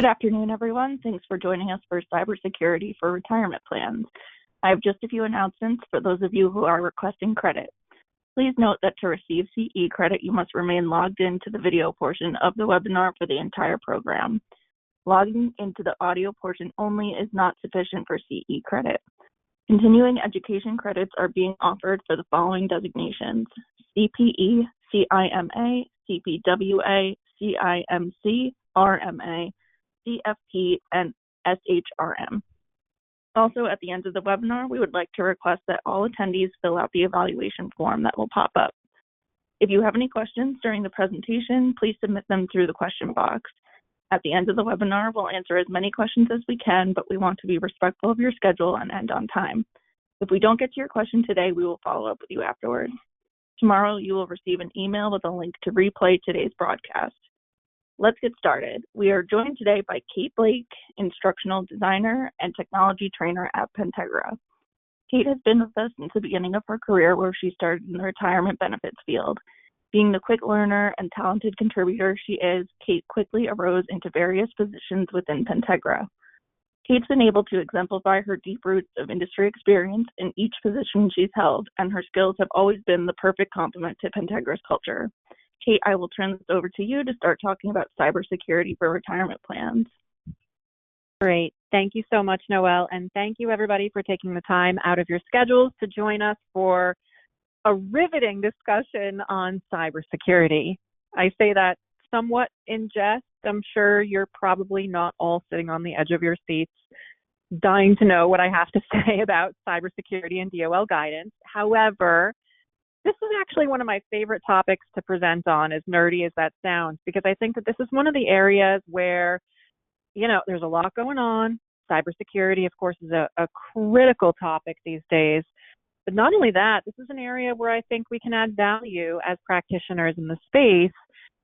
Good afternoon, everyone. Thanks for joining us for Cybersecurity for Retirement Plans. I have just a few announcements for those of you who are requesting credit. Please note that to receive CE credit, you must remain logged into the video portion of the webinar for the entire program. Logging into the audio portion only is not sufficient for CE credit. Continuing education credits are being offered for the following designations: CPE, CIMA, CPWA, CIMC, RMA, CFP, and SHRM. Also, at the end of the webinar, we would like to request that all attendees fill out the evaluation form that will pop up. If you have any questions during the presentation, please submit them through the question box. At the end of the webinar, we'll answer as many questions as we can, but we want to be respectful of your schedule and end on time. If we don't get to your question today, we will follow up with you afterwards. Tomorrow, you will receive an email with a link to replay today's broadcast. Let's get started. We are joined today by Kate Blake, instructional designer and technology trainer at Pentegra. Kate has been with us since the beginning of her career, where she started in the retirement benefits field. Being the quick learner and talented contributor she is, Kate quickly arose into various positions within Pentegra. Kate's been able to exemplify her deep roots of industry experience in each position she's held, and her skills have always been the perfect complement to Pentegra's culture. Kate, I will turn this over to you to start talking about cybersecurity for retirement plans. Great. Thank you so much, Noelle, and thank you everybody for taking the time out of your schedules to join us for a riveting discussion on cybersecurity. I say that somewhat in jest. I'm sure you're probably not all sitting on the edge of your seats dying to know what I have to say about cybersecurity and DOL guidance. However, this is actually one of my favorite topics to present on, as nerdy as that sounds, because I think that this is one of the areas where, there's a lot going on. Cybersecurity, of course, is a critical topic these days. But not only that, this is an area where I think we can add value as practitioners in the space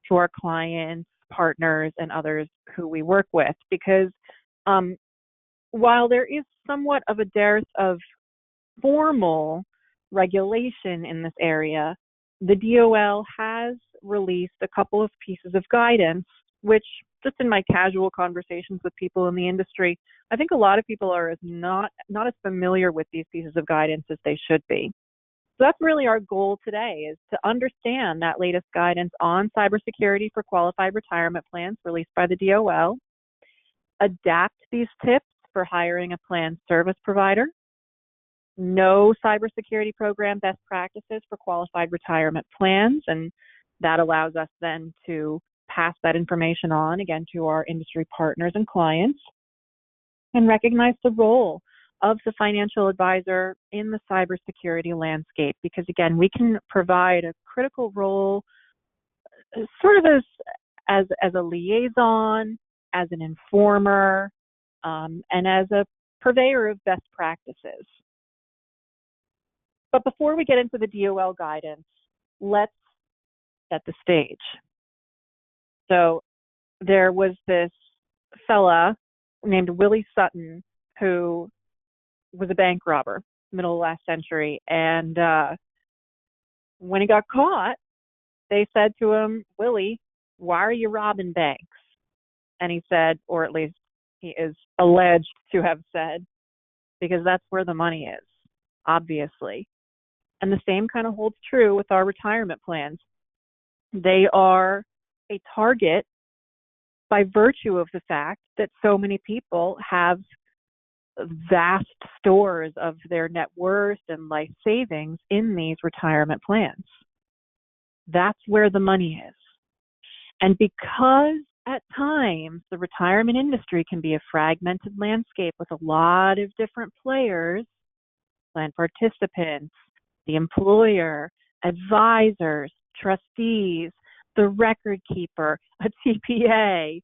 to our clients, partners, and others who we work with. Because while there is somewhat of a dearth of formal regulation in this area, the DOL has released a couple of pieces of guidance, which just in my casual conversations with people in the industry, I think a lot of people are not as familiar with these pieces of guidance as they should be. So that's really our goal today, is to understand that latest guidance on cybersecurity for qualified retirement plans released by the DOL, adapt these tips for hiring a plan service provider, know cybersecurity program best practices for qualified retirement plans, and that allows us then to pass that information on again to our industry partners and clients, and recognize the role of the financial advisor in the cybersecurity landscape, because again, we can provide a critical role sort of as a liaison, as an informer, and as a purveyor of best practices. But before we get into the DOL guidance, let's set the stage. So there was this fella named Willie Sutton who was a bank robber, middle of last century. And when he got caught, they said to him, "Willie, why are you robbing banks?" And he said, or at least he is alleged to have said, "Because that's where the money is, obviously." And the same kind of holds true with our retirement plans. They are a target by virtue of the fact that so many people have vast stores of their net worth and life savings in these retirement plans. That's where the money is. And because at times the retirement industry can be a fragmented landscape with a lot of different players, plan participants, the employer, advisors, trustees, the record keeper, a TPA,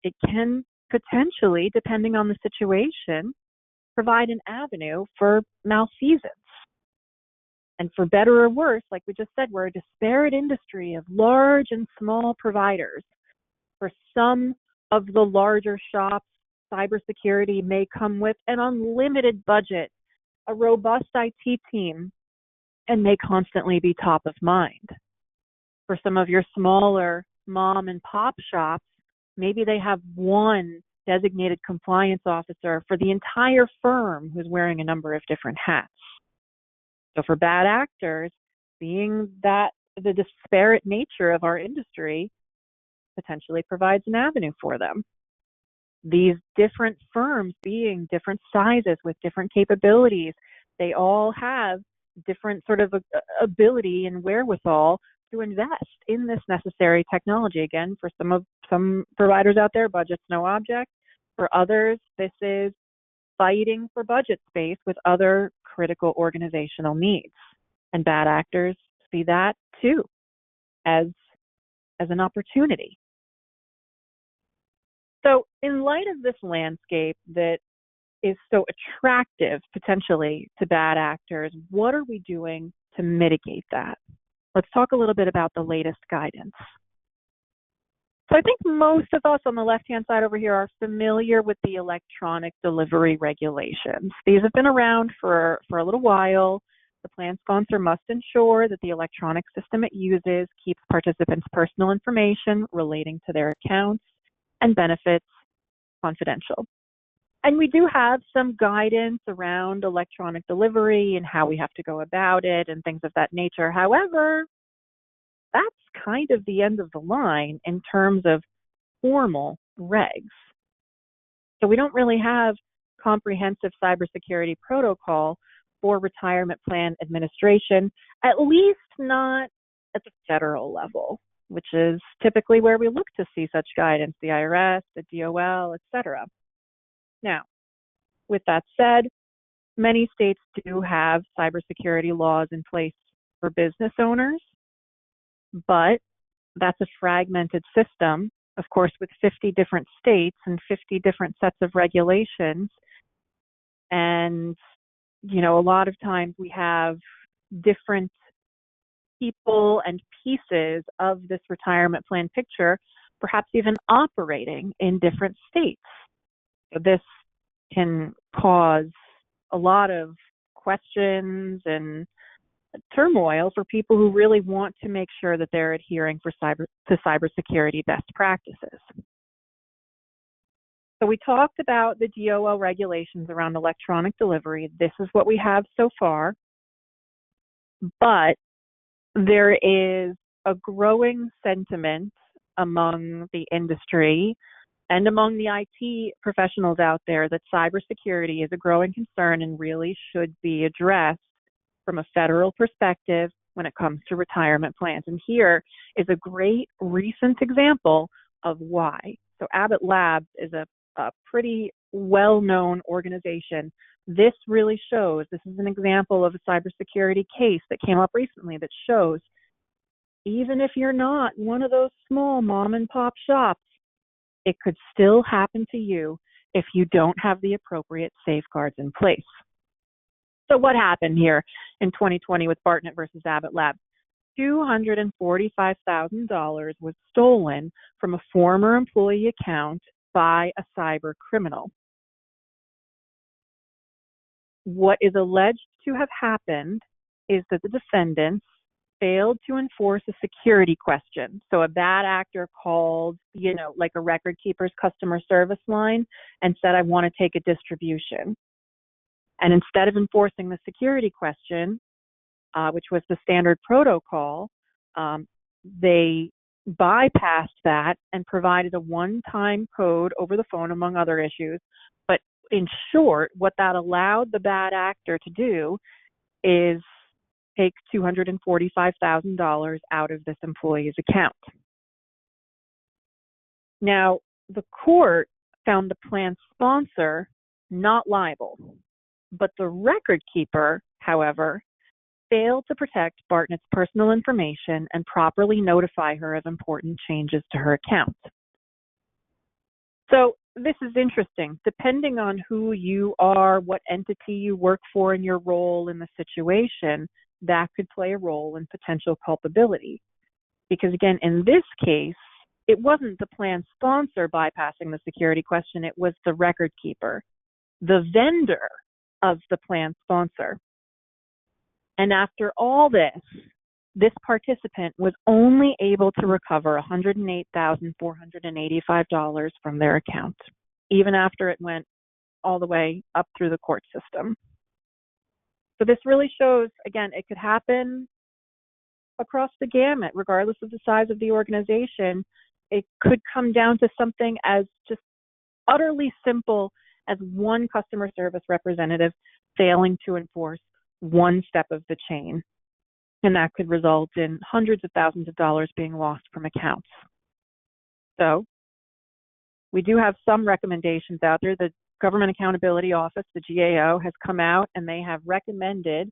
it can potentially, depending on the situation, provide an avenue for malfeasance. And for better or worse, like we just said, we're a disparate industry of large and small providers. For some of the larger shops, cybersecurity may come with an unlimited budget, a robust IT team, and may constantly be top of mind. For some of your smaller mom and pop shops, Maybe they have one designated compliance officer for the entire firm who's wearing a number of different hats. So for bad actors, being that the disparate nature of our industry potentially provides an avenue for them. These different firms being different sizes with different capabilities, they all have different sort of ability and wherewithal to invest in this necessary technology. Again, for some providers out there, budget's no object. For others, this is fighting for budget space with other critical organizational needs. And bad actors see that too as an opportunity. So in light of this landscape that is so attractive potentially to bad actors, what are we doing to mitigate that? Let's talk a little bit about the latest guidance. So I think most of us on the left-hand side over here are familiar with the electronic delivery regulations. These have been around for a little while. The plan sponsor must ensure that the electronic system it uses keeps participants' personal information relating to their accounts and benefits confidential. And we do have some guidance around electronic delivery and how we have to go about it and things of that nature. However, that's kind of the end of the line in terms of formal regs. So we don't really have comprehensive cybersecurity protocol for retirement plan administration, at least not at the federal level, which is typically where we look to see such guidance, the IRS, the DOL, etc. Now, with that said, many states do have cybersecurity laws in place for business owners, but that's a fragmented system, of course, with 50 different states and 50 different sets of regulations. And, you know, a lot of times we have different people and pieces of this retirement plan picture, perhaps even operating in different states. So this can cause a lot of questions and turmoil for people who really want to make sure that they're adhering to cybersecurity best practices. So we talked about the DOL regulations around electronic delivery. This is what we have so far, but there is a growing sentiment among the industry and among the IT professionals out there that cybersecurity is a growing concern and really should be addressed from a federal perspective when it comes to retirement plans. And here is a great recent example of why. So Abbott Labs is a pretty well-known organization. This really shows, this is an example of a cybersecurity case that came up recently that shows even if you're not one of those small mom and pop shops, it could still happen to you if you don't have the appropriate safeguards in place. So what happened here in 2020 with Bartnett versus Abbott Labs? $245,000 was stolen from a former employee account by a cyber criminal. What is alleged to have happened is that the defendants failed to enforce a security question. So a bad actor called, like a record keeper's customer service line and said, I want to take a distribution. And instead of enforcing the security question, which was the standard protocol, they bypassed that and provided a one-time code over the phone, among other issues. But in short, what that allowed the bad actor to do is take $245,000 out of this employee's account. Now, the court found the plan sponsor not liable, but the record keeper, however, failed to protect Bartnett's personal information and properly notify her of important changes to her account. So this is interesting. Depending on who you are, what entity you work for, and your role in the situation, that could play a role in potential culpability. Because again, in this case, it wasn't the plan sponsor bypassing the security question, it was the record keeper, the vendor of the plan sponsor. And after all this, this participant was only able to recover $108,485 from their account, even after it went all the way up through the court system. So this really shows, again, it could happen across the gamut, regardless of the size of the organization. It could come down to something as just utterly simple as one customer service representative failing to enforce one step of the chain. And that could result in hundreds of thousands of dollars being lost from accounts. So we do have some recommendations out there. The Government Accountability Office, the GAO, has come out and they have recommended,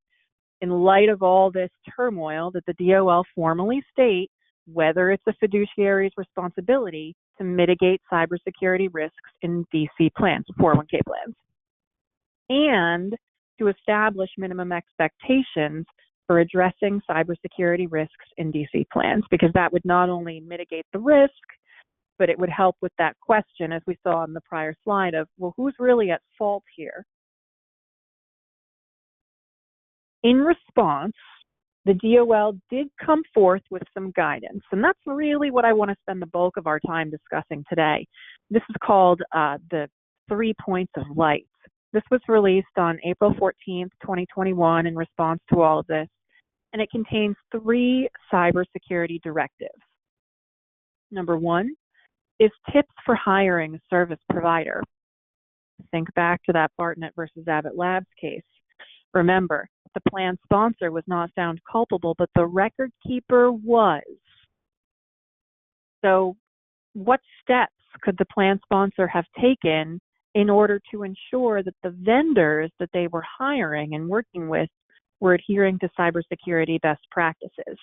in light of all this turmoil, that the DOL formally state whether it's a fiduciary's responsibility to mitigate cybersecurity risks in DC plans, 401k plans, and to establish minimum expectations for addressing cybersecurity risks in DC plans, because that would not only mitigate the risk, but it would help with that question, as we saw on the prior slide, of, well, who's really at fault here? In response, the DOL did come forth with some guidance, and that's really what I want to spend the bulk of our time discussing today. This is called the 3 Points of Light. This was released on April 14th, 2021 in response to all of this, and it contains 3 cybersecurity directives. Number 1 is tips for hiring a service provider. Think back to that Bartnet versus Abbott Labs case. Remember, the plan sponsor was not found culpable, but the record keeper was. So what steps could the plan sponsor have taken in order to ensure that the vendors that they were hiring and working with were adhering to cybersecurity best practices?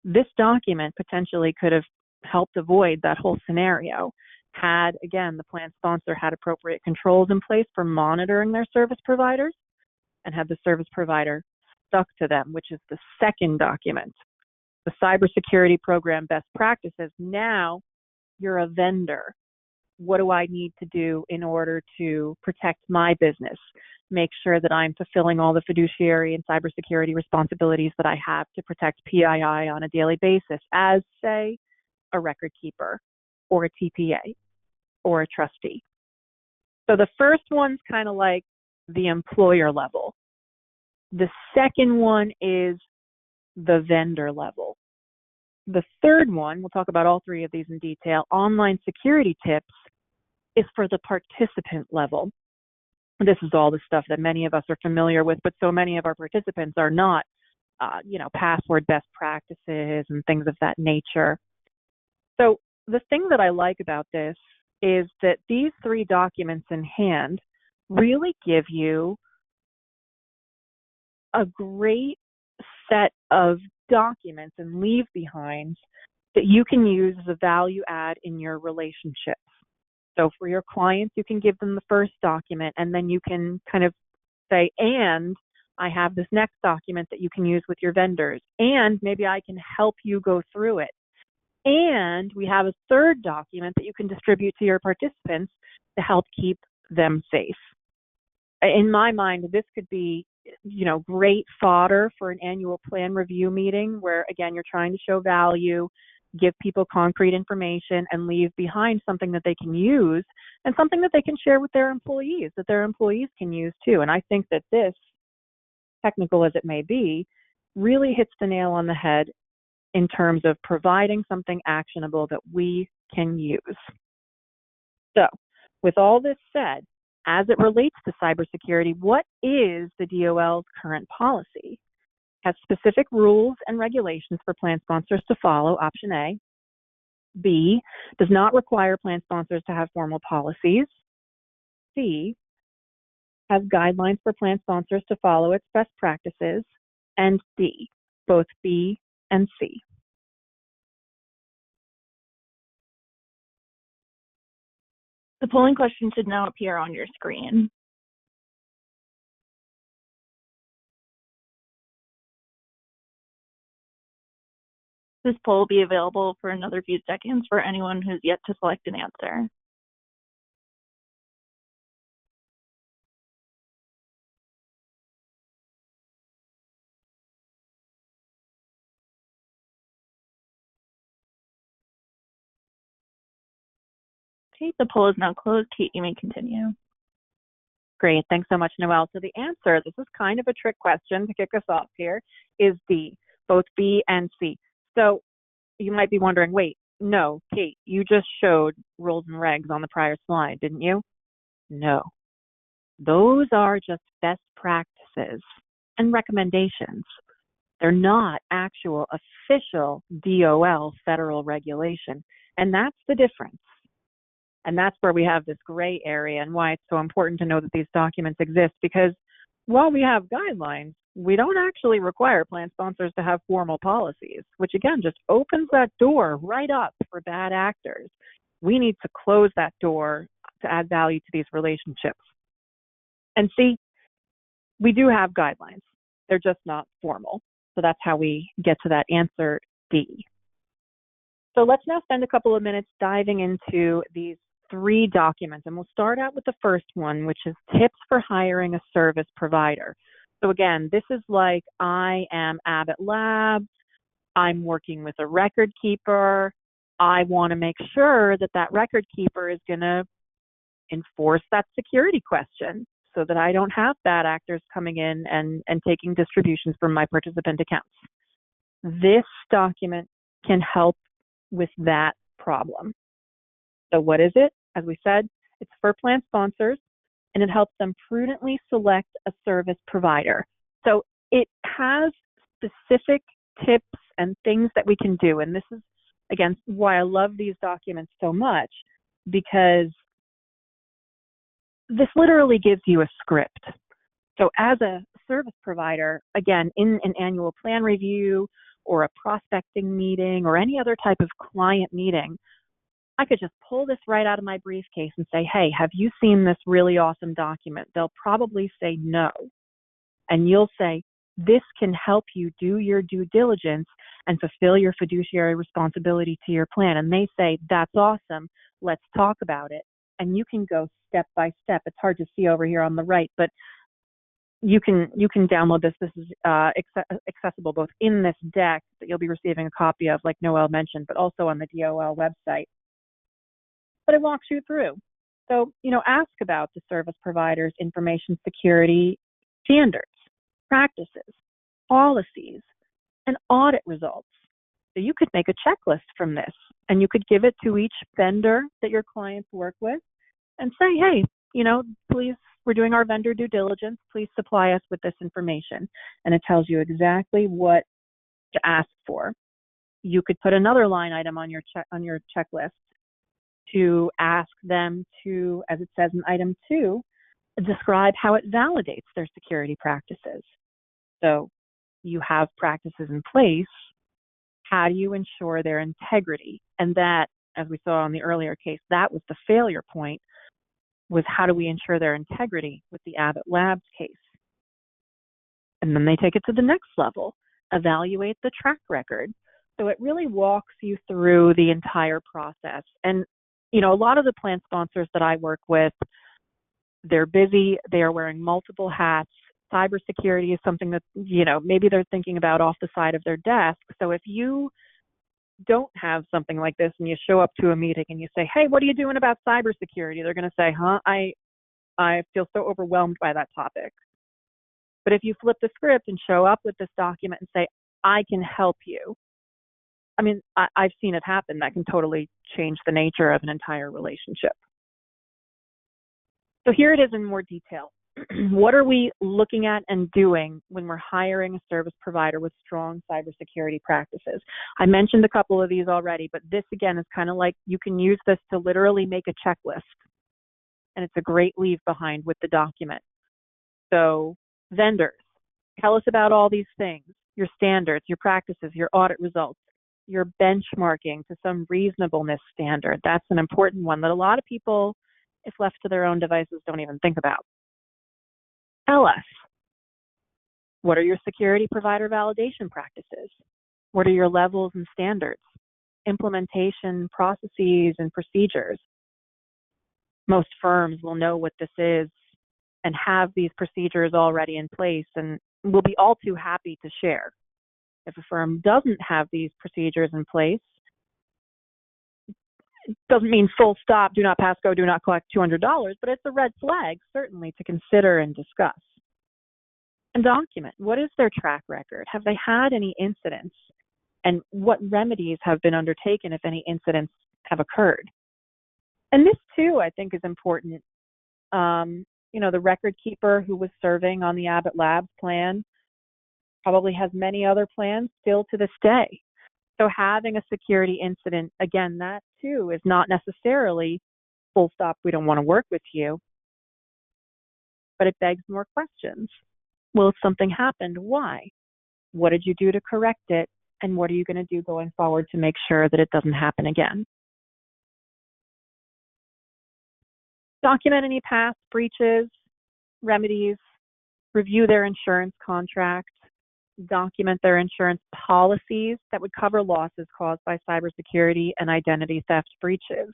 This document potentially could have helped avoid that whole scenario had, again, the plan sponsor had appropriate controls in place for monitoring their service providers and had the service provider stuck to them, which is the second document. The cybersecurity program best practices. Now you're a vendor. What do I need to do in order to protect my business? Make sure that I'm fulfilling all the fiduciary and cybersecurity responsibilities that I have to protect PII on a daily basis as, say, a record keeper or a TPA or a trustee. So the first one's kind of like the employer level. The second one is the vendor level. The third one, we'll talk about all 3 of these in detail, online security tips, is for the participant level. This is all the stuff that many of us are familiar with, but so many of our participants are not, password best practices and things of that nature. So the thing that I like about this is that these 3 documents in hand really give you a great set of documents and leave behinds that you can use as a value add in your relationships. So for your clients, you can give them the first document, and then you can kind of say, and I have this next document that you can use with your vendors, and maybe I can help you go through it. And we have a third document that you can distribute to your participants to help keep them safe. In my mind, this could be, great fodder for an annual plan review meeting where, again, you're trying to show value, give people concrete information, and leave behind something that they can use and something that they can share with their employees, that their employees can use too. And I think that this, technical as it may be, really hits the nail on the head in terms of providing something actionable that we can use. So, with all this said, as it relates to cybersecurity, what is the DOL's current policy? It has specific rules and regulations for plan sponsors to follow, option A. B, does not require plan sponsors to have formal policies. C, has guidelines for plan sponsors to follow its best practices. And D, both B and C. The polling question should now appear on your screen. This poll will be available for another few seconds for anyone who's yet to select an answer. Okay, the poll is now closed. Kate, you may continue. Great. Thanks so much, Noelle. So the answer, this is kind of a trick question to kick us off here, is D, both B and C. So you might be wondering, wait, no, Kate, you just showed rules and regs on the prior slide, didn't you? No. Those are just best practices and recommendations. They're not actual official DOL federal regulation. And that's the difference. And that's where we have this gray area and why it's so important to know that these documents exist, because while we have guidelines, we don't actually require plan sponsors to have formal policies, which again just opens that door right up for bad actors. We need to close that door to add value to these relationships. And see, we do have guidelines. They're just not formal. So that's how we get to that answer D. So let's now spend a couple of minutes diving into these 3 documents, and we'll start out with the first one, which is tips for hiring a service provider. So again, this is like, I am Abbott Labs, I'm working with a record keeper, I want to make sure that that record keeper is going to enforce that security question so that I don't have bad actors coming in and taking distributions from my participant accounts. This document can help with that problem. So what is it? As we said, it's for plan sponsors, and it helps them prudently select a service provider. So it has specific tips and things that we can do. And this is, again, why I love these documents so much, because this literally gives you a script. So as a service provider, again, in an annual plan review or a prospecting meeting or any other type of client meeting, I could just pull this right out of my briefcase and say, hey, have you seen this really awesome document? They'll probably say no. And you'll say, this can help you do your due diligence and fulfill your fiduciary responsibility to your plan. And they say, that's awesome. Let's talk about it. And you can go step by step. It's hard to see over here on the right, but you can download this. This is accessible both in this deck that you'll be receiving a copy of, like Noelle mentioned, but also on the DOL website. But it walks you through. So, ask about the service provider's information security standards, practices, policies, and audit results. So you could make a checklist from this, and you could give it to each vendor that your clients work with and say, hey, please, we're doing our vendor due diligence. Please supply us with this information. And it tells you exactly what to ask for. You could put another line item on your checklist to ask them to, as it says in item 2, describe how it validates their security practices. So you have practices in place. How do you ensure their integrity? And that, as we saw in the earlier case, that was the failure point, was how do we ensure their integrity with the Abbott Labs case? And then they take it to the next level, evaluate the track record. So it really walks you through the entire process. And a lot of the plan sponsors that I work with, they're busy, they are wearing multiple hats. Cybersecurity is something that, maybe they're thinking about off the side of their desk. So if you don't have something like this and you show up to a meeting and you say, hey, what are you doing about cybersecurity? They're going to say, I feel so overwhelmed by that topic. But if you flip the script and show up with this document and say, I can help you, I've seen it happen. That can totally change the nature of an entire relationship. So here it is in more detail. What are we looking at and doing when we're hiring a service provider with strong cybersecurity practices? I mentioned a couple of these already, but this again is kind of like, you can use this to literally make a checklist. And it's a great leave behind with the document. So vendors, tell us about all these things, your standards, your practices, your audit results, your benchmarking to some reasonableness standard. That's an important one that a lot of people, if left to their own devices, don't even think about. Tell us, what are your security provider validation practices? What are your levels and standards? Implementation processes and procedures. Most firms will know what this is and have these procedures already in place and will be all too happy to share. If a firm doesn't have these procedures in place, Doesn't mean full stop, do not pass go, do not collect $200, but it's a red flag, certainly, to consider and discuss. And document, what is their track record? Have they had any incidents? And what remedies have been undertaken if any incidents have occurred? And this, too, I think is important. The record keeper who was serving on the Abbott Labs plan probably has many other plans still to this day. So having a security incident, again, that too is not necessarily full stop, we don't want to work with you, but it begs more questions. Well, if something happened, why? What did you do to correct it? And what are you going to do going forward to make sure that it doesn't happen again? Document any past breaches, remedies, review their insurance contract, document their insurance policies that would cover losses caused by cybersecurity and identity theft breaches.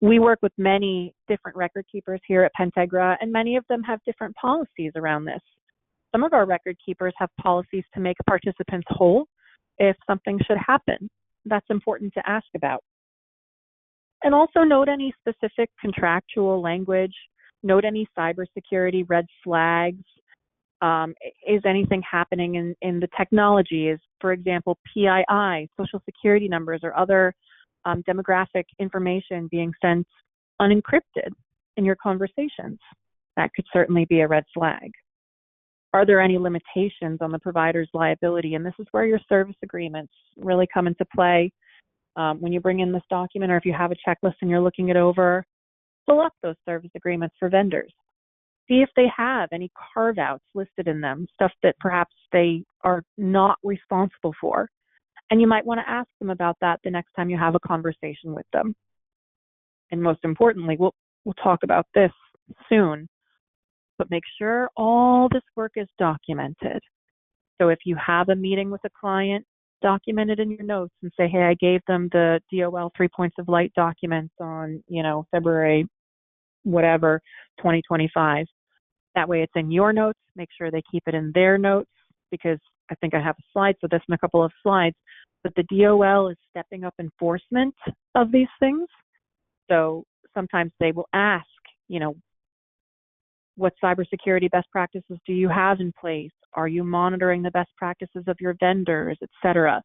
We work with many different record keepers here at Pentegra, and many of them have different policies around this. Some of our record keepers have policies to make participants whole if something should happen. That's important to ask about. And also note any specific contractual language, note any cybersecurity red flags. Is anything happening in the technology? Is, for example, PII, social security numbers, or other demographic information being sent unencrypted in your conversations? That could certainly be a red flag. Are there any limitations on the provider's liability? And this is where your service agreements really come into play. When you bring in this document, or if you have a checklist and you're looking it over, pull up those service agreements for vendors. See if they have any carve-outs listed in them, stuff that perhaps they are not responsible for. And you might want to ask them about that the next time you have a conversation with them. And most importantly, we'll talk about this soon, but make sure all this work is documented. So if you have a meeting with a client, document it in your notes and say, hey, I gave them the DOL 3 points of light documents on, February, whatever, 2025. That way it's in your notes. Make sure they keep it in their notes, because I think I have a slide for this in a couple of slides, but the DOL is stepping up enforcement of these things. So sometimes they will ask, what cybersecurity best practices do you have in place? Are you monitoring the best practices of your vendors, et cetera?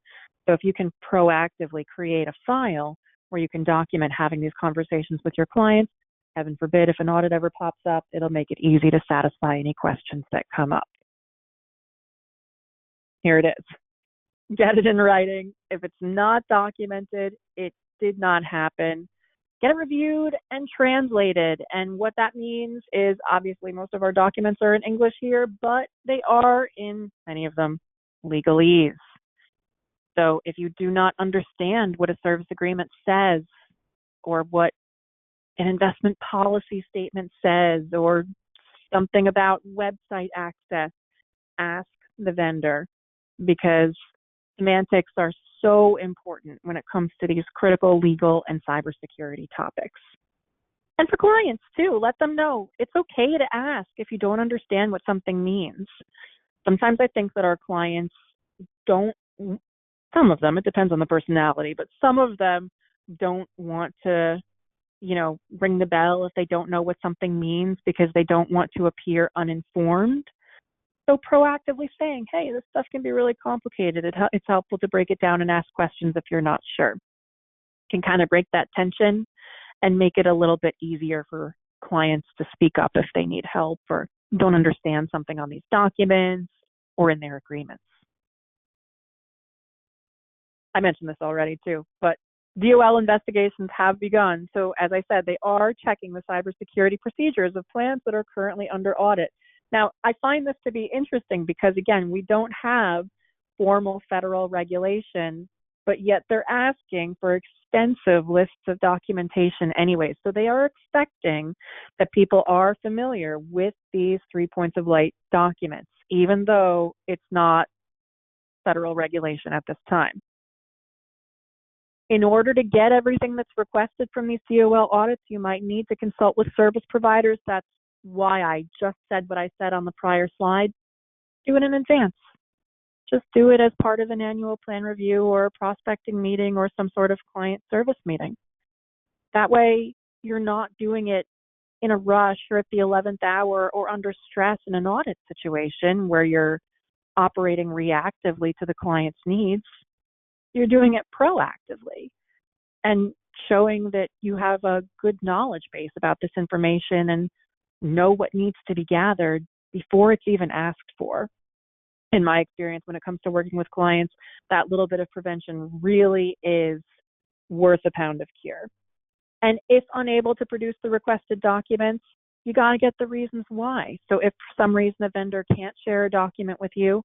So if you can proactively create a file where you can document having these conversations with your clients, heaven forbid, if an audit ever pops up, it'll make it easy to satisfy any questions that come up. Here it is. Get it in writing. If it's not documented, it did not happen. Get it reviewed and translated. And what that means is, obviously, most of our documents are in English here, but they are, in many of them, legalese. So if you do not understand what a service agreement says, or what an investment policy statement says, or something about website access, ask the vendor, because semantics are so important when it comes to these critical legal and cybersecurity topics. And for clients too, let them know it's okay to ask if you don't understand what something means. Sometimes I think that our clients don't, some of them, it depends on the personality, but some of them don't want to, ring the bell if they don't know what something means, because they don't want to appear uninformed. So proactively saying, hey, this stuff can be really complicated. It's helpful to break it down and ask questions if you're not sure. It can kind of break that tension and make it a little bit easier for clients to speak up if they need help or don't understand something on these documents or in their agreements. I mentioned this already too, but DOL investigations have begun. So as I said, they are checking the cybersecurity procedures of plans that are currently under audit. Now, I find this to be interesting because, again, we don't have formal federal regulation, but yet they're asking for extensive lists of documentation anyway. So they are expecting that people are familiar with these 3 points of light documents, even though it's not federal regulation at this time. In order to get everything that's requested from these DOL audits, you might need to consult with service providers. That's why I just said what I said on the prior slide. Do it in advance. Just do it as part of an annual plan review or a prospecting meeting or some sort of client service meeting. That way, you're not doing it in a rush or at the 11th hour or under stress in an audit situation where you're operating reactively to the client's needs. You're doing it proactively and showing that you have a good knowledge base about this information and know what needs to be gathered before it's even asked for. In my experience, when it comes to working with clients, that little bit of prevention really is worth a pound of cure. And if unable to produce the requested documents, you got to get the reasons why. So if for some reason a vendor can't share a document with you,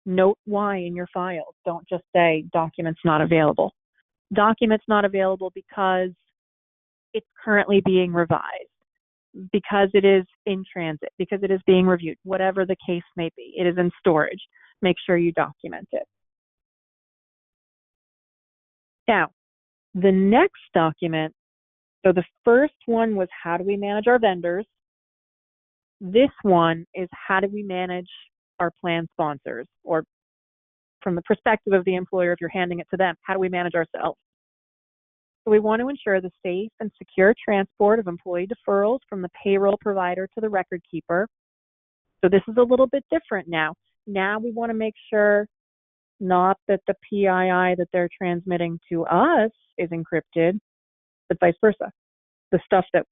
note why in your files. Don't just say documents not available. Documents not available because it's currently being revised, because it is in transit, because it is being reviewed, whatever the case may be. It is in storage. Make sure you document it. Now, the next document, so the first one was how do we manage our vendors? This one is how do we manage our plan sponsors, or from the perspective of the employer, if you're handing it to them, how do we manage ourselves? So we want to ensure the safe and secure transport of employee deferrals from the payroll provider to the record keeper. So this is a little bit different now. Now we want to make sure not that the PII that they're transmitting to us is encrypted, but vice versa. The stuff that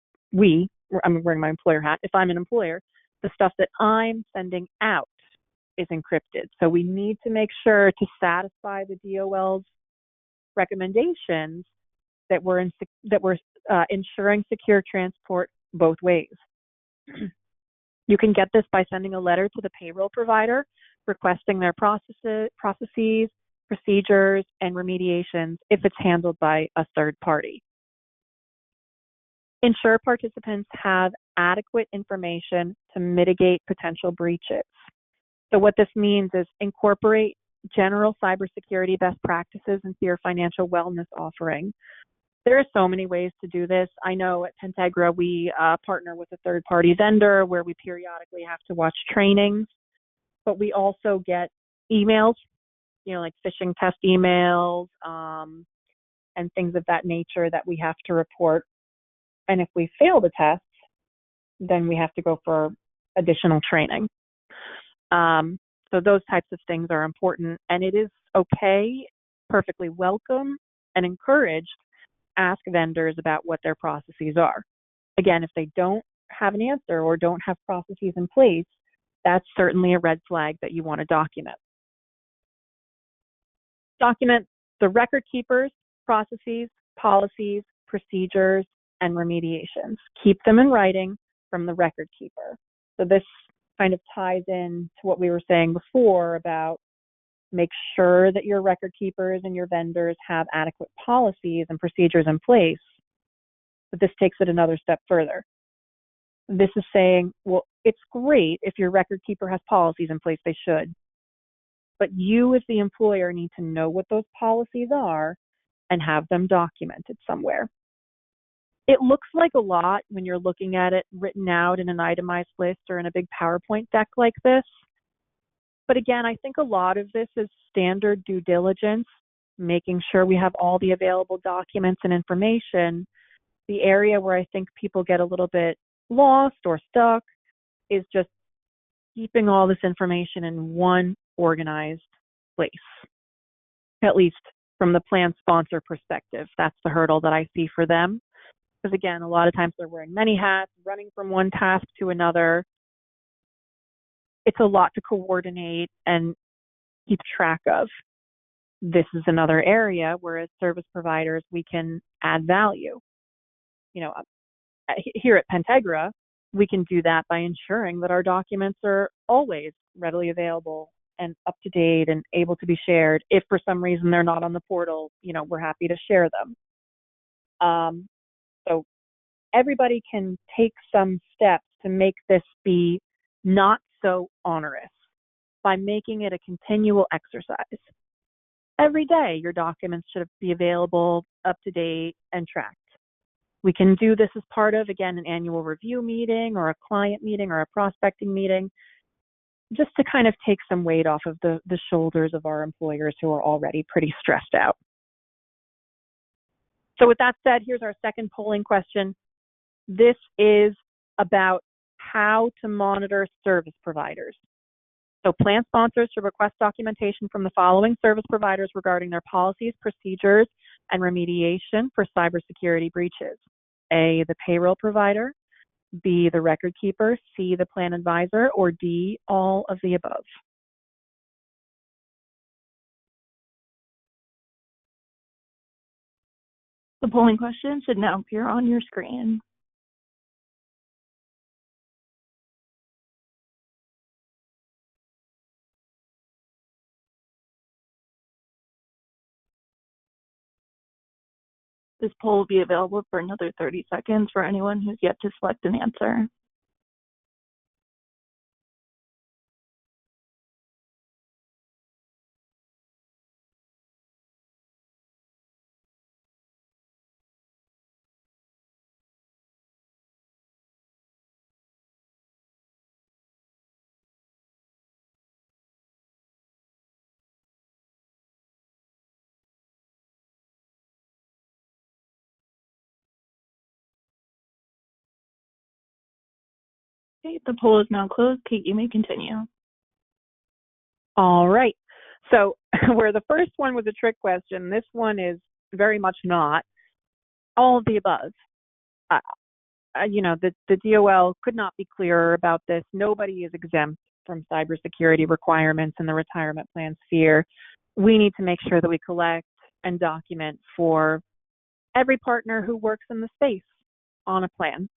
I'm wearing my employer hat, if I'm an employer, the stuff that I'm sending out is encrypted. So we need to make sure to satisfy the DOL's recommendations that we're ensuring secure transport both ways. You can get this by sending a letter to the payroll provider requesting their processes, procedures, and remediations if it's handled by a third party. Ensure participants have adequate information to mitigate potential breaches. So what this means is incorporate general cybersecurity best practices into your financial wellness offering. There are so many ways to do this. I know at Pentegra, we partner with a third-party vendor where we periodically have to watch trainings, but we also get emails, like phishing test emails and things of that nature that we have to report. And if we fail the test, then we have to go for additional training. So those types of things are important, and it is okay, perfectly welcome, and encouraged ask vendors about what their processes are. Again, if they don't have an answer or don't have processes in place, that's certainly a red flag that you want to document. Document the record keepers, processes, policies, procedures, and remediations. Keep them in writing from the record keeper. So this kind of ties in to what we were saying before about make sure that your record keepers and your vendors have adequate policies and procedures in place. But this takes it another step further. This is saying, well, it's great if your record keeper has policies in place, they should. But you as the employer need to know what those policies are and have them documented somewhere. It looks like a lot when you're looking at it written out in an itemized list or in a big PowerPoint deck like this. But again, I think a lot of this is standard due diligence, making sure we have all the available documents and information. The area where I think people get a little bit lost or stuck is just keeping all this information in one organized place, at least from the plan sponsor perspective. That's the hurdle that I see for them. Because again, a lot of times they're wearing many hats, running from one task to another. It's a lot to coordinate and keep track of. This is another area where as service providers, we can add value. Here at Pentegra, we can do that by ensuring that our documents are always readily available and up to date and able to be shared. If for some reason they're not on the portal, we're happy to share them. So everybody can take some steps to make this be not so onerous by making it a continual exercise. Every day, your documents should be available, up to date, and tracked. We can do this as part of, again, an annual review meeting or a client meeting or a prospecting meeting, just to kind of take some weight off of the shoulders of our employers who are already pretty stressed out. So with that said, here's our second polling question. This is about how to monitor service providers. So plan sponsors should request documentation from the following service providers regarding their policies, procedures, and remediation for cybersecurity breaches. A, the payroll provider, B, the record keeper, C, the plan advisor, or D, all of the above. The polling question should now appear on your screen. This poll will be available for another 30 seconds for anyone who's yet to select an answer. Okay, the poll is now closed. Kate, you may continue. All right. So where the first one was a trick question, this one is very much not. All of the above. The DOL could not be clearer about this. Nobody is exempt from cybersecurity requirements in the retirement plan sphere. We need to make sure that we collect and document for every partner who works in the space on a plan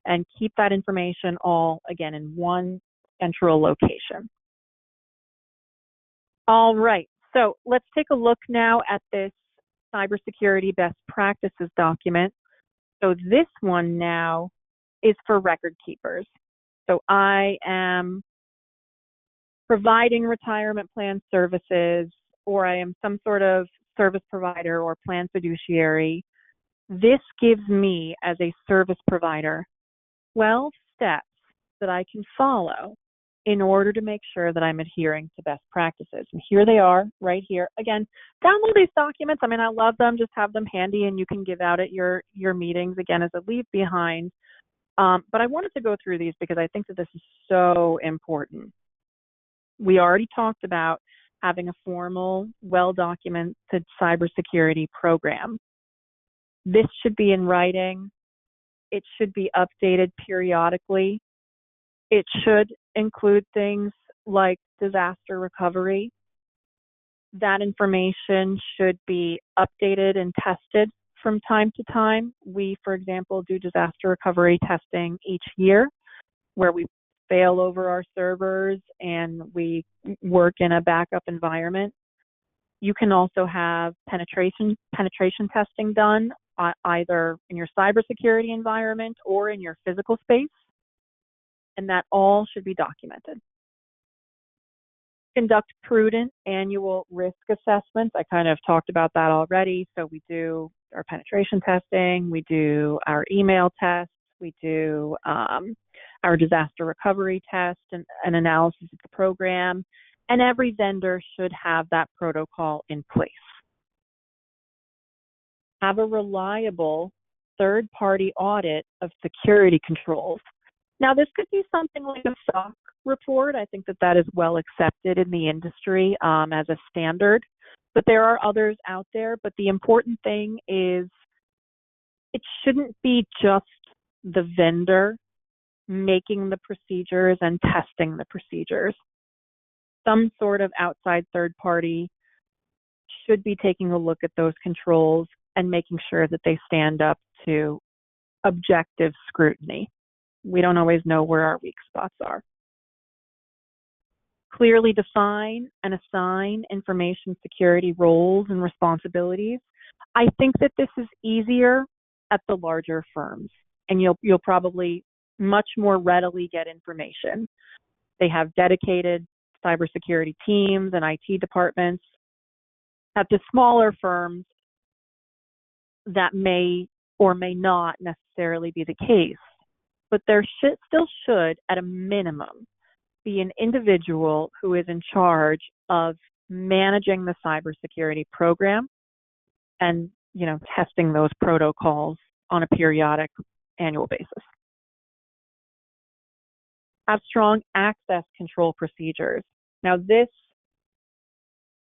and keep that information all, again, in one central location. All right, so let's take a look now at this cybersecurity best practices document. So this one now is for record keepers. So I am providing retirement plan services, or I am some sort of service provider or plan fiduciary. This gives me, as a service provider, 12 steps that I can follow in order to make sure that I'm adhering to best practices. And here they are, right here. Again, download these documents. I mean, I love them. Just have them handy and you can give out at your meetings, again, as a leave behind. But I wanted to go through these because I think that this is so important. We already talked about having a formal, well-documented cybersecurity program. This should be in writing. It should be updated periodically. It should include things like disaster recovery. That information should be updated and tested from time to time. We, for example, do disaster recovery testing each year where we fail over our servers and we work in a backup environment. You can also have penetration testing done either in your cybersecurity environment or in your physical space, and that all should be documented. Conduct prudent annual risk assessments. I kind of talked about that already. So we do our penetration testing, we do our email tests, we do our disaster recovery test and analysis of the program, and every vendor should have that protocol in place. Have a reliable third-party audit of security controls. Now, this could be something like a SOC report. I think that that is well accepted in the industry as a standard, but there are others out there. But the important thing is it shouldn't be just the vendor making the procedures and testing the procedures. Some sort of outside third party should be taking a look at those controls and making sure that they stand up to objective scrutiny. We don't always know where our weak spots are. Clearly define and assign information security roles and responsibilities. I think that this is easier at the larger firms, and you'll probably much more readily get information. They have dedicated cybersecurity teams and IT departments. At the smaller firms, that may or may not necessarily be the case, but there still should, at a minimum, be an individual who is in charge of managing the cybersecurity program and testing those protocols on a periodic annual basis. Have strong access control procedures. Now, this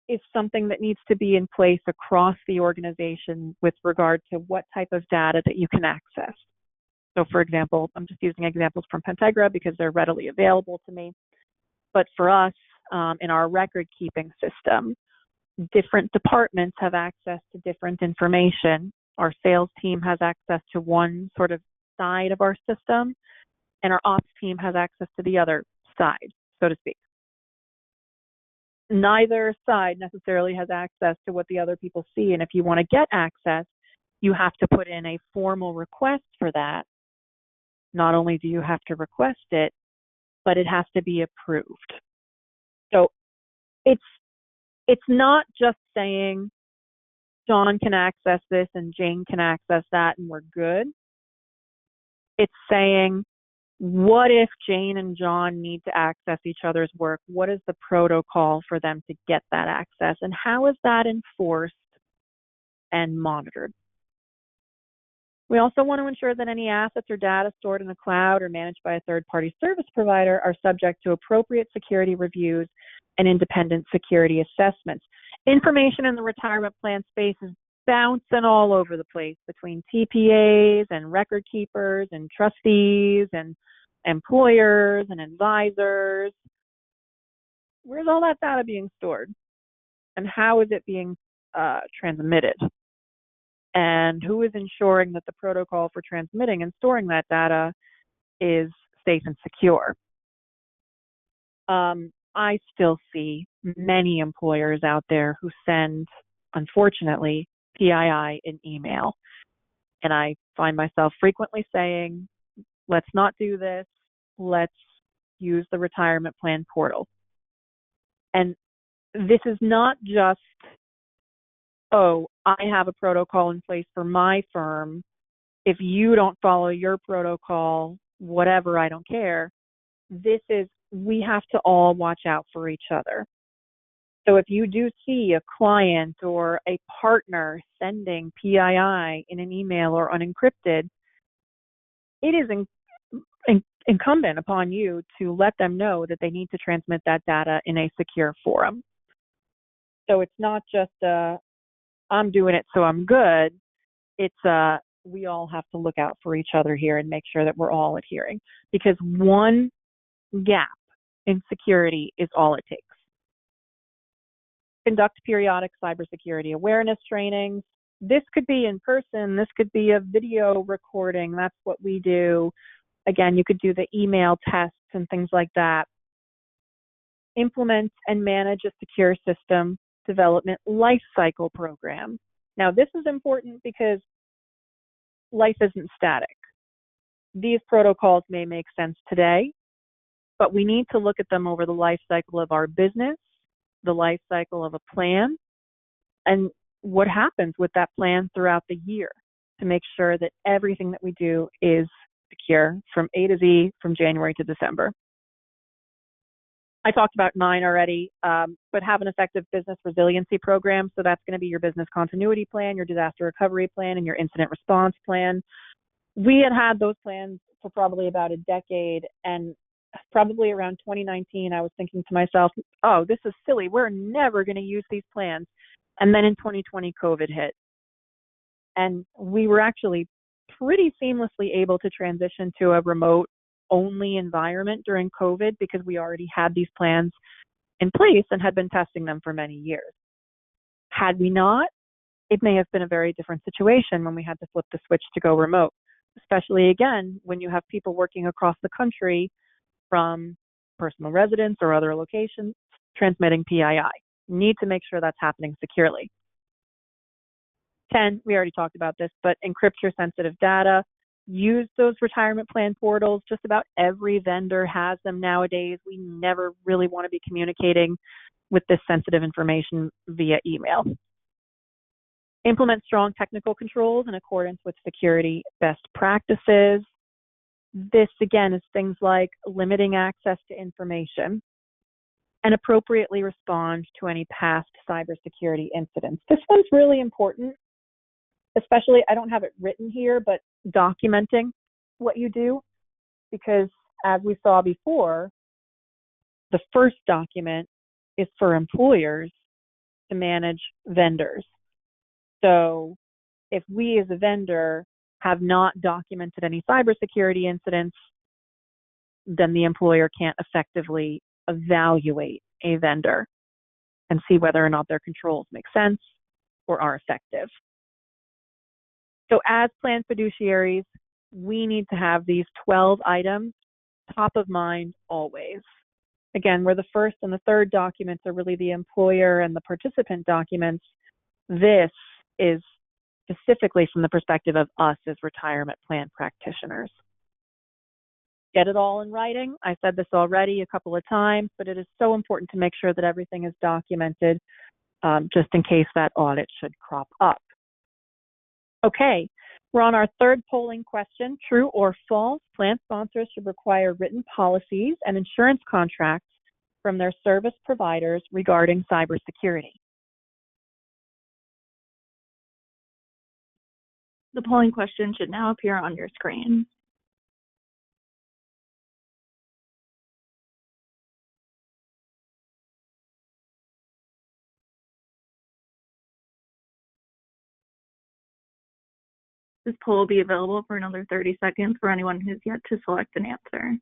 is something that needs to be in place across the organization with regard to what type of data that you can access. So, for example, I'm just using examples from Pentegra because they're readily available to me. But for us, in our record-keeping system, different departments have access to different information. Our sales team has access to one sort of side of our system, and our ops team has access to the other side, so to speak. Neither side necessarily has access to what the other people see, and if you want to get access, you have to put in a formal request for that. Not only do you have to request it, but it has to be approved. So it's not just saying John can access this and Jane can access that and we're good. It's saying, what if Jane and John need to access each other's work? What is the protocol for them to get that access? And how is that enforced and monitored? We also want to ensure that any assets or data stored in the cloud or managed by a third-party service provider are subject to appropriate security reviews and independent security assessments. Information in the retirement plan space is bouncing all over the place between TPAs and record keepers and trustees and employers and advisors. Where's all that data being stored? And how is it being transmitted? And who is ensuring that the protocol for transmitting and storing that data is safe and secure? I still see many employers out there who send, unfortunately, PII in email. And I find myself frequently saying, let's not do this. Let's use the retirement plan portal. And this is not just, oh, I have a protocol in place for my firm. If you don't follow your protocol, whatever, I don't care. This is, we have to all watch out for each other. So if you do see a client or a partner sending PII in an email or unencrypted, it is incumbent upon you to let them know that they need to transmit that data in a secure forum. So it's not just I'm doing it so I'm good. It's we all have to look out for each other here and make sure that we're all adhering, because one gap in security is all it takes. Conduct periodic cybersecurity awareness trainings. This could be in person. This could be a video recording. That's what we do. Again, you could do the email tests and things like that. Implement and manage a secure system development lifecycle program. Now, this is important because life isn't static. These protocols may make sense today, but we need to look at them over the life cycle of our business, the life cycle of a plan, and what happens with that plan throughout the year to make sure that everything that we do is secure from A to Z, from January to December. I talked about 9 already, but have an effective business resiliency program. So that's going to be your business continuity plan, your disaster recovery plan, and your incident response plan. We had those plans for probably about a decade, and probably around 2019, I was thinking to myself, oh, this is silly. We're never going to use these plans. And then in 2020, COVID hit. And we were actually pretty seamlessly able to transition to a remote-only environment during COVID because we already had these plans in place and had been testing them for many years. Had we not, it may have been a very different situation when we had to flip the switch to go remote, especially, again, when you have people working across the country from personal residence or other locations transmitting PII. You need to make sure that's happening securely. 10, we already talked about this, but encrypt your sensitive data. Use those retirement plan portals. Just about every vendor has them nowadays. We never really want to be communicating with this sensitive information via email. Implement strong technical controls in accordance with security best practices. This, again, is things like limiting access to information and appropriately respond to any past cybersecurity incidents. This one's really important especially, I don't have it written here, but documenting what you do, because as we saw before, the first document is for employers to manage vendors. So if we as a vendor have not documented any cybersecurity incidents, then the employer can't effectively evaluate a vendor and see whether or not their controls make sense or are effective. So as plan fiduciaries, we need to have these 12 items top of mind always. Again, where the first and the third documents are really the employer and the participant documents, this is specifically from the perspective of us as retirement plan practitioners. Get it all in writing. I said this already a couple of times, but it is so important to make sure that everything is documented, just in case that audit should crop up. Okay, we're on our third polling question. True or false, plan sponsors should require written policies and insurance contracts from their service providers regarding cybersecurity. The polling question should now appear on your screen. This poll will be available for another 30 seconds for anyone who's yet to select an answer.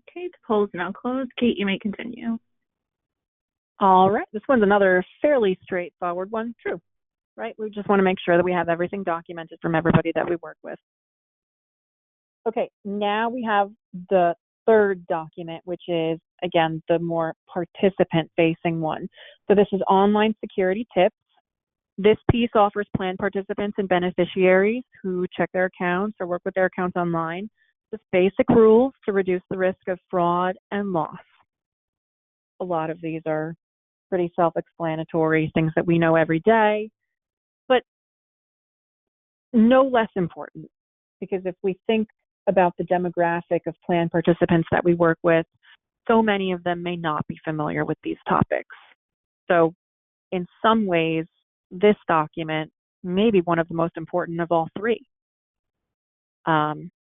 Okay, the poll is now closed. Kate, you may continue. All right, this one's another fairly straightforward one. True, right? We just want to make sure that we have everything documented from everybody that we work with. Okay, now we have the third document, which is, again, the more participant-facing one. So this is online security tips. This piece offers plan participants and beneficiaries who check their accounts or work with their accounts online just basic rules to reduce the risk of fraud and loss. A lot of these are pretty self-explanatory, things that we know every day, but no less important, because if we think about the demographic of plan participants that we work with, so many of them may not be familiar with these topics. So in some ways, this document may be one of the most important of all three.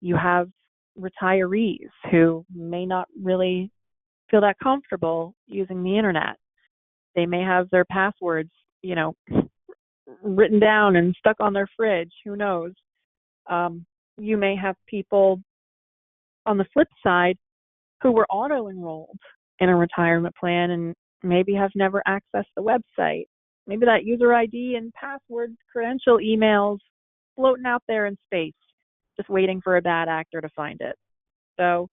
You have retirees who may not really feel that comfortable using the internet. They may have their passwords, written down and stuck on their fridge. Who knows? You may have people on the flip side who were auto-enrolled in a retirement plan and maybe have never accessed the website. Maybe that user ID and password credential emails floating out there in space, just waiting for a bad actor to find it. So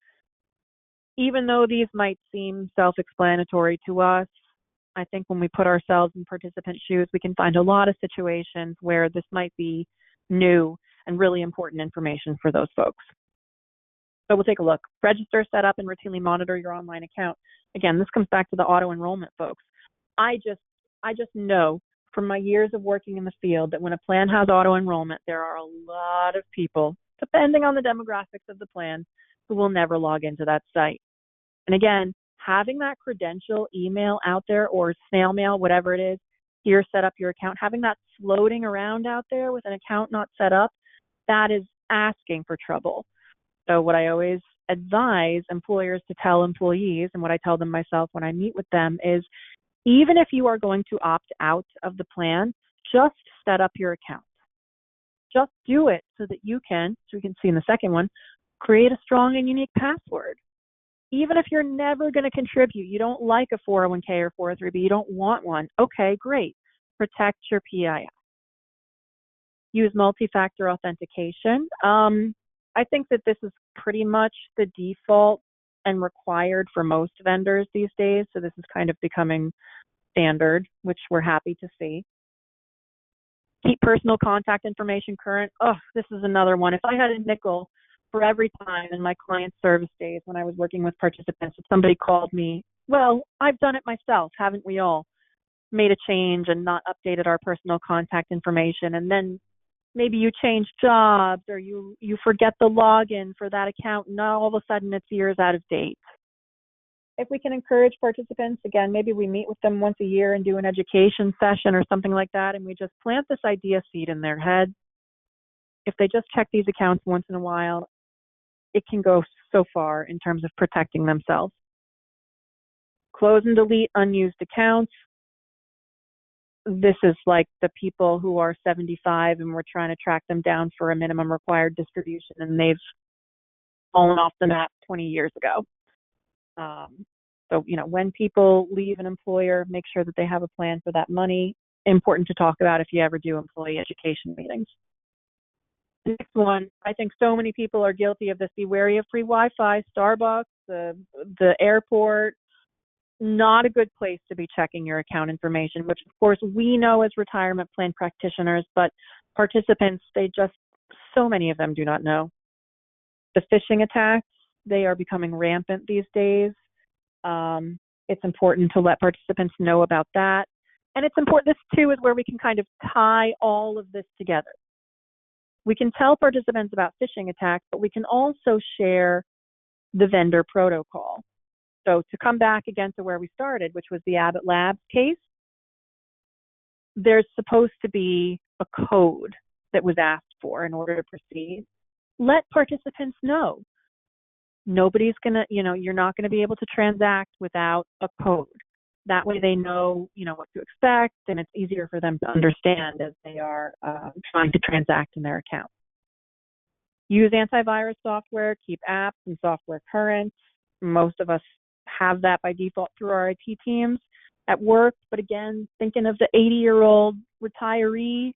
even though these might seem self-explanatory to us, I think when we put ourselves in participant shoes, we can find a lot of situations where this might be new and really important information for those folks. So we'll take a look. Register, set up, and routinely monitor your online account. Again, this comes back to the auto-enrollment folks. I just know from my years of working in the field that when a plan has auto-enrollment, there are a lot of people, depending on the demographics of the plan, who will never log into that site. And again, having that credential email out there or snail mail, whatever it is, here, set up your account, having that floating around out there with an account not set up, that is asking for trouble. So what I always advise employers to tell employees, and what I tell them myself when I meet with them, is even if you are going to opt out of the plan, just set up your account. Just do it so that you can, so we can see in the second one, create a strong and unique password. Even if you're never going to contribute, you don't like a 401k or 403b, you don't want one, okay, great. Protect your PII. Use multi-factor authentication. I think that this is pretty much the default and required for most vendors these days, so this is kind of becoming standard, which we're happy to see. Keep personal contact information current. Oh, this is another one. If I had a nickel for every time in my client service days when I was working with participants, if somebody called me, well, I've done it myself, haven't we all? Made a change and not updated our personal contact information, and then maybe you change jobs or you forget the login for that account, and now all of a sudden it's years out of date. If we can encourage participants, again, maybe we meet with them once a year and do an education session or something like that, and we just plant this idea seed in their head. If they just check these accounts once in a while, it can go so far in terms of protecting themselves. Close and delete unused accounts. This is like the people who are 75 and we're trying to track them down for a minimum required distribution and they've fallen off the map 20 years ago. So, when people leave an employer, make sure that they have a plan for that money. Important to talk about if you ever do employee education meetings. The next one, I think so many people are guilty of this. Be wary of free Wi-Fi, Starbucks, the airport. Not a good place to be checking your account information, which of course we know as retirement plan practitioners, but participants, so many of them do not know. The phishing attacks, they are becoming rampant these days. It's important to let participants know about that. And it's important, this too is where we can kind of tie all of this together. We can tell participants about phishing attacks, but we can also share the vendor protocol. So to come back again to where we started, which was the Abbott Labs case, there's supposed to be a code that was asked for in order to proceed. Let participants know. Nobody's you're not going to be able to transact without a code. That way they know, what to expect, and it's easier for them to understand as they are trying to transact in their account. Use antivirus software, keep apps and software current. Most of us have that by default through our IT teams at work. But again, thinking of the 80-year-old retiree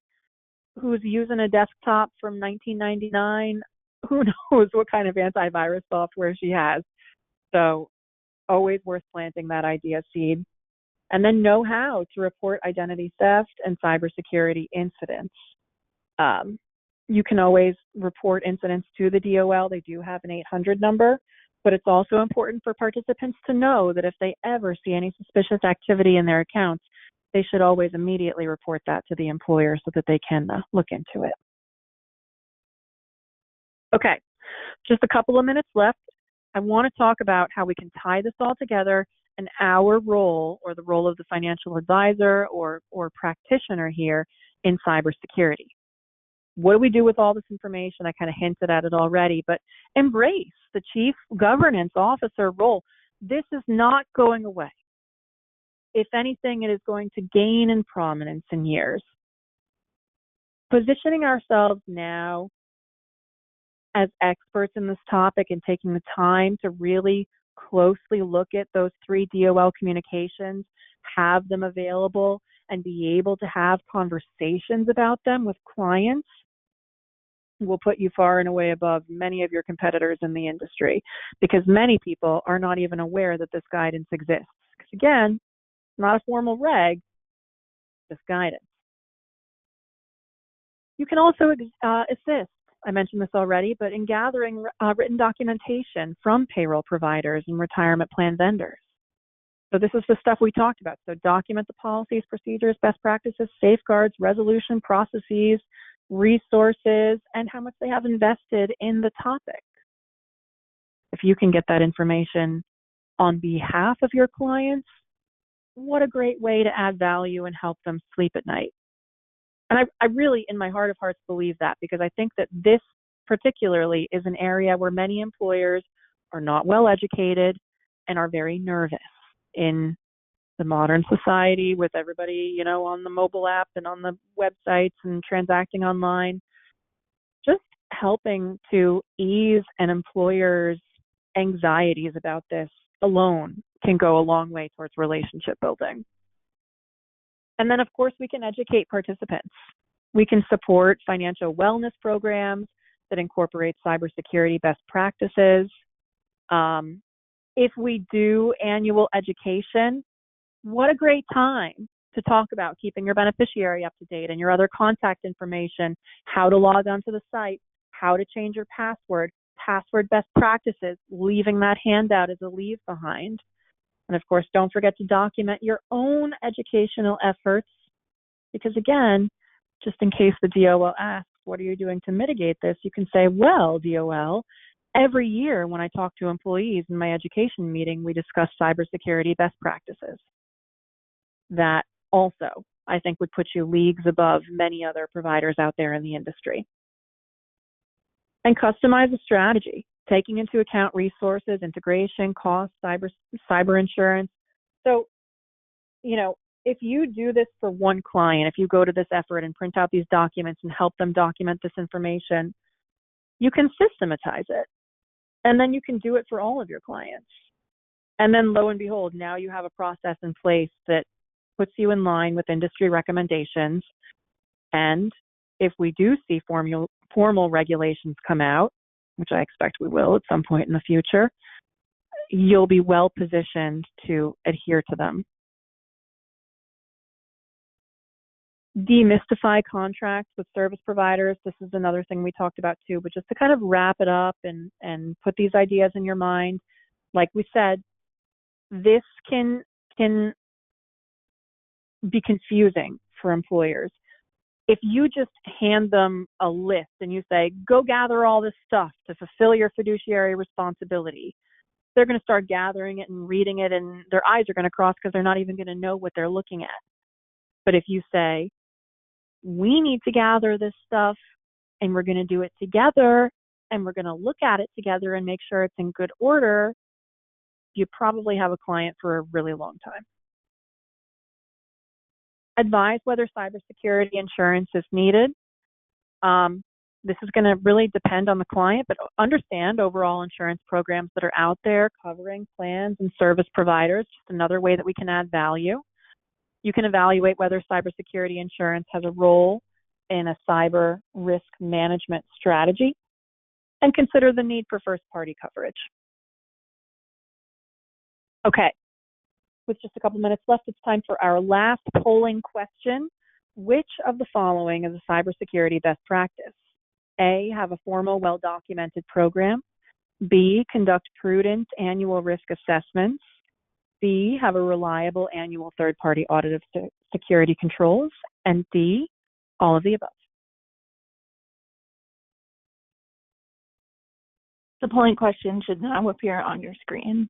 who's using a desktop from 1999, who knows what kind of antivirus software she has. So always worth planting that idea seed. And then know how to report identity theft and cybersecurity incidents. You can always report incidents to the DOL. They do have an 800 number, but it's also important for participants to know that if they ever see any suspicious activity in their accounts, they should always immediately report that to the employer so that they can look into it. Okay, just a couple of minutes left. I want to talk about how we can tie this all together and our role, or the role of the financial advisor or practitioner here in cybersecurity. What do we do with all this information? I kind of hinted at it already, but embrace the chief governance officer role. This is not going away. If anything, it is going to gain in prominence in years. Positioning ourselves now as experts in this topic and taking the time to really closely look at those 3 DOL communications, have them available, and be able to have conversations about them with clients will put you far and away above many of your competitors in the industry, because many people are not even aware that this guidance exists. Because again, it's not a formal reg, just guidance. You can also assist, I mentioned this already, but in gathering written documentation from payroll providers and retirement plan vendors. So this is the stuff we talked about. So document the policies, procedures, best practices, safeguards, resolution processes, resources, and how much they have invested in the topic. If you can get that information on behalf of your clients, what a great way to add value and help them sleep at night. And I really, in my heart of hearts, believe that, because I think that this particularly is an area where many employers are not well educated and are very nervous in the modern society with everybody, on the mobile app and on the websites and transacting online. Just helping to ease an employer's anxieties about this alone can go a long way towards relationship building. And then, of course, we can educate participants. We can support financial wellness programs that incorporate cybersecurity best practices. If we do annual education, what a great time to talk about keeping your beneficiary up to date and your other contact information, how to log onto the site, how to change your password, password best practices, leaving that handout as a leave behind. And of course, don't forget to document your own educational efforts, because again, just in case the DOL asks, what are you doing to mitigate this? You can say, well, DOL, every year when I talk to employees in my education meeting, we discuss cybersecurity best practices. That also, I think, would put you leagues above many other providers out there in the industry. And customize a strategy, taking into account resources, integration, costs, cyber insurance. So, if you do this for one client, if you go to this effort and print out these documents and help them document this information, you can systematize it. And then you can do it for all of your clients. And then lo and behold, now you have a process in place that puts you in line with industry recommendations. And if we do see formal regulations come out, which I expect we will at some point in the future, you'll be well positioned to adhere to them. Demystify contracts with service providers. This is another thing we talked about too, but just to kind of wrap it up and put these ideas in your mind. Like we said, this can be confusing for employers. If you just hand them a list and you say, go gather all this stuff to fulfill your fiduciary responsibility, they're going to start gathering it and reading it, and their eyes are going to cross because they're not even going to know what they're looking at. But if you say, we need to gather this stuff and we're going to do it together and we're going to look at it together and make sure it's in good order, you probably have a client for a really long time. Advise whether cybersecurity insurance is needed. This is going to really depend on the client, but understand overall insurance programs that are out there covering plans and service providers, just another way that we can add value. You can evaluate whether cybersecurity insurance has a role in a cyber risk management strategy, and consider the need for first-party coverage. Okay, with just a couple minutes left, it's time for our last polling question. Which of the following is a cybersecurity best practice? A, have a formal, well-documented program. B, conduct prudent annual risk assessments. C, have a reliable annual third-party audit of security controls. And D, all of the above. The polling question should now appear on your screen.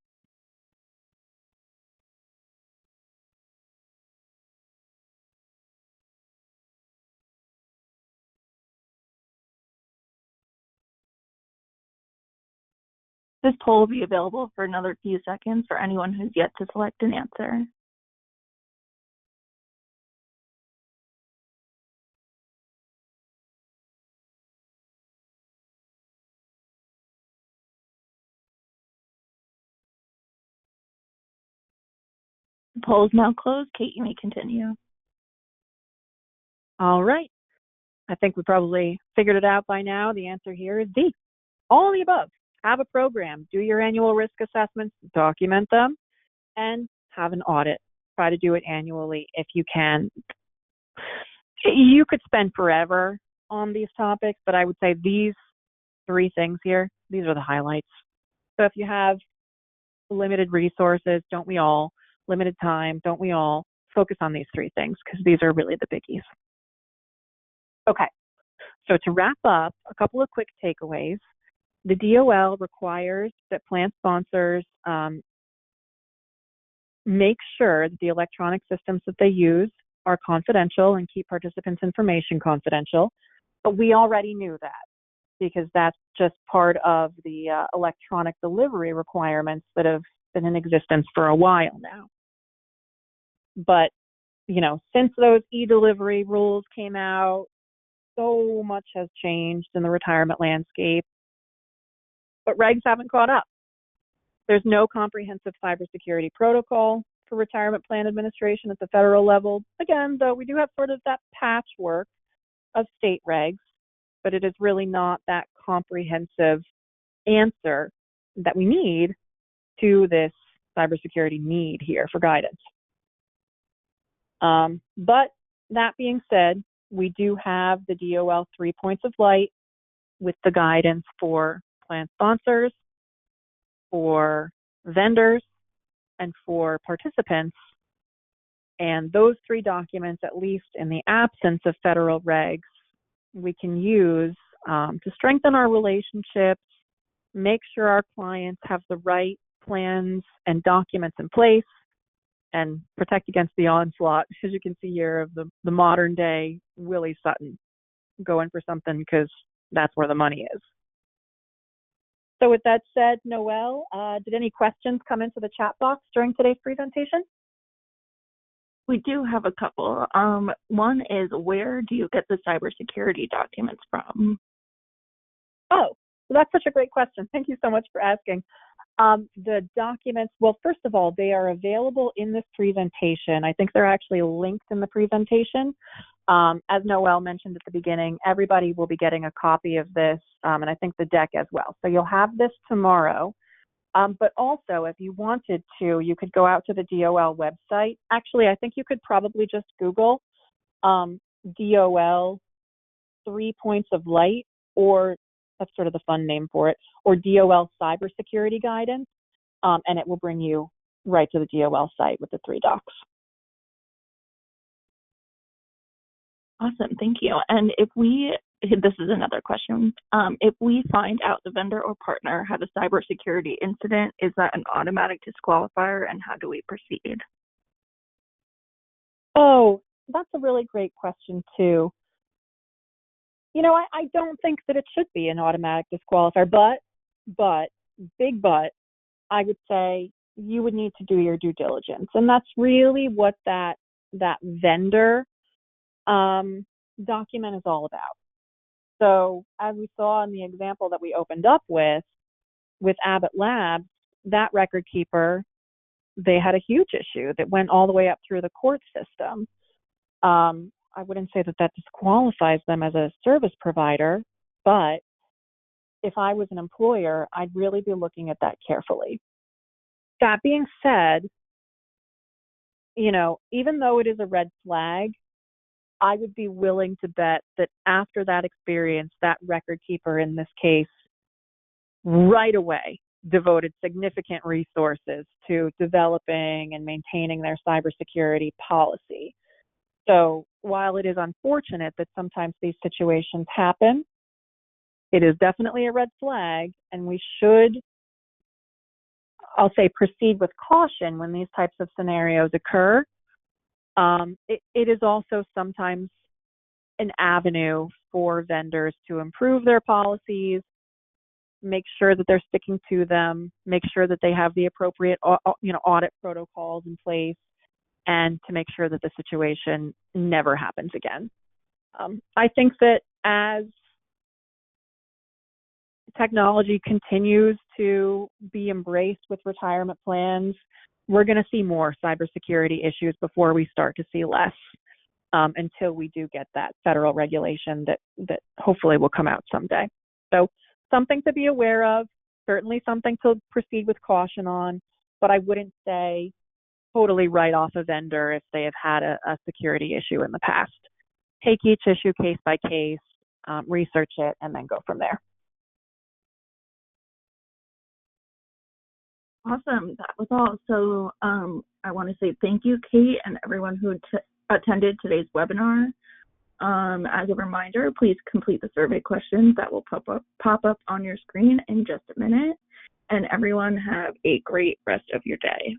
This poll will be available for another few seconds for anyone who's yet to select an answer. The poll is now closed. Kate, you may continue. All right. I think we probably figured it out by now. The answer here is D, all of the above. Have a program, do your annual risk assessments, document them, and have an audit. Try to do it annually if you can. You could spend forever on these topics, but I would say these three things here, these are the highlights. So if you have limited resources, don't we all? Limited time, don't we all? Focus on these three things because these are really the biggies. Okay, so to wrap up, a couple of quick takeaways. The DOL requires that plan sponsors make sure that the electronic systems that they use are confidential and keep participants' information confidential. But we already knew that because that's just part of the electronic delivery requirements that have been in existence for a while now. But, since those e-delivery rules came out, so much has changed in the retirement landscape. But regs haven't caught up. There's no comprehensive cybersecurity protocol for retirement plan administration at the federal level. Again, though, we do have sort of that patchwork of state regs, but it is really not that comprehensive answer that we need to this cybersecurity need here for guidance. But that being said, we do have the DOL 3 points of light with the guidance for plan sponsors, for vendors, and for participants. And those 3 documents, at least in the absence of federal regs, we can use to strengthen our relationships, make sure our clients have the right plans and documents in place, and protect against the onslaught, as you can see here, of the modern day Willie Sutton going for something because that's where the money is. So with that said, Noelle, did any questions come into the chat box during today's presentation? We do have a couple. One is, where do you get the cybersecurity documents from? Oh, that's such a great question. Thank you so much for asking. The documents, well, first of all, they are available in this presentation. I think they're actually linked in the presentation. As Noelle mentioned at the beginning, everybody will be getting a copy of this, and I think the deck as well. So you'll have this tomorrow. But also, if you wanted to, you could go out to the DOL website. Actually, I think you could probably just Google DOL 3 points of light, or that's sort of the fun name for it, or DOL Cybersecurity Guidance, and it will bring you right to the DOL site with the 3 docs. Awesome, thank you. And this is another question. If we find out the vendor or partner had a cybersecurity incident, is that an automatic disqualifier, and how do we proceed? Oh, that's a really great question too. You know, I don't think that it should be an automatic disqualifier, but, big but, I would say you would need to do your due diligence. And that's really what that vendor document is all about. So as we saw in the example that we opened up with Abbott Labs, that record keeper, they had a huge issue that went all the way up through the court system. I wouldn't say that disqualifies them as a service provider, but if I was an employer, I'd really be looking at that carefully. That being said, you know, even though it is a red flag, I would be willing to bet that after that experience, that record keeper in this case right away devoted significant resources to developing and maintaining their cybersecurity policy. So while it is unfortunate that sometimes these situations happen, it is definitely a red flag, and we should, I'll say, proceed with caution when these types of scenarios occur. It is also sometimes an avenue for vendors to improve their policies, make sure that they're sticking to them, make sure that they have the appropriate audit protocols in place, and to make sure that the situation never happens again. I think that as technology continues to be embraced with retirement plans, we're going to see more cybersecurity issues before we start to see less, until we do get that federal regulation that hopefully will come out someday. So something to be aware of, certainly something to proceed with caution on, but I wouldn't say totally write off a vendor if they have had a security issue in the past. Take each issue case by case, research it, and then go from there. Awesome, that was all. So I want to say thank you, Kate, and everyone who attended today's webinar. As a reminder, please complete the survey questions that will pop up on your screen in just a minute. And everyone have a great rest of your day.